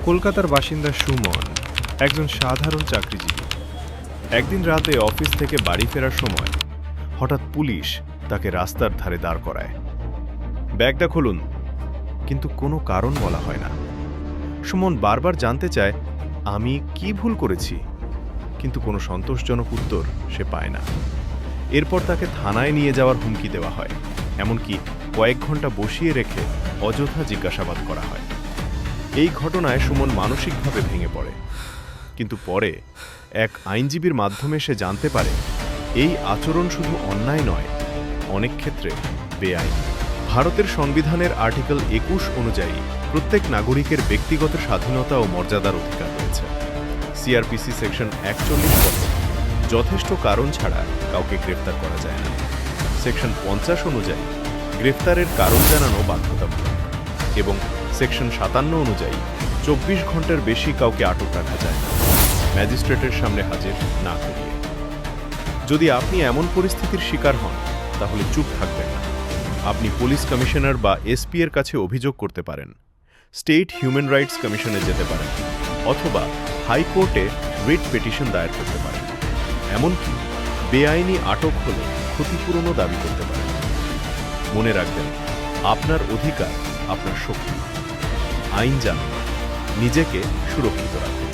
কলকাতার বাসিন্দা সুমন একজন সাধারণ চাকরিজীবী। একদিন রাতে অফিস থেকে বাড়ি ফেরার সময় হঠাৎ পুলিশ তাকে রাস্তার ধারে দাঁড় করায়। ব্যাগটা খুলুন, কিন্তু কোনো কারণ বলা হয় না। সুমন বারবার জানতে চায় আমি কি ভুল করেছি, কিন্তু কোনো সন্তোষজনক উত্তর সে পায় না। এরপর তাকে থানায় নিয়ে যাওয়ার হুমকি দেওয়া হয়, এমনকি কয়েক ঘন্টা বসিয়ে রেখে অযথা জিজ্ঞাসাবাদ করা হয়। এই ঘটনায় সুমন মানসিকভাবে ভেঙে পড়ে, কিন্তু পরে এক আইনজীবীর মাধ্যমে সে জানতে পারে এই আচরণ শুধু অন্যায় নয়, অনেক ক্ষেত্রে বেআইনি। ভারতের সংবিধানের আর্টিকেল ২১ অনুযায়ী প্রত্যেক নাগরিকের ব্যক্তিগত স্বাধীনতা ও মর্যাদার অধিকার রয়েছে। সিআরপিসি সেকশন ৪১ বলে যথেষ্ট কারণ ছাড়া কাউকে গ্রেফতার করা যায় না। সেকশন ৫০ অনুযায়ী গ্রেফতারের কারণ জানানো বাধ্যতামূলক এবং সেকশন ৫৭ অনুযায়ী ২৪ ঘন্টার বেশি কাউকে আটক রাখা যায় না, ম্যাজিস্ট্রেটের সামনে হাজির না করিয়ে। যদি আপনি এমন পরিস্থিতির শিকার হন, তাহলে চুপ থাকবেন না। আপনি পুলিশ কমিশনার বা এসপি এর কাছে অভিযোগ করতে পারেন, স্টেট হিউম্যান রাইটস কমিশনে যেতে পারেন, অথবা হাইকোর্টে রিট পিটিশন দায়ের করতে পারেন। এমনকি বেআইনি আটক হলে ক্ষতিপূরণও দাবি করতে পারেন। মনে রাখবেন, আপনার অধিকার আপনার শক্তি। আইন জানুন, নিজেকে সুরক্ষিত রাখুন।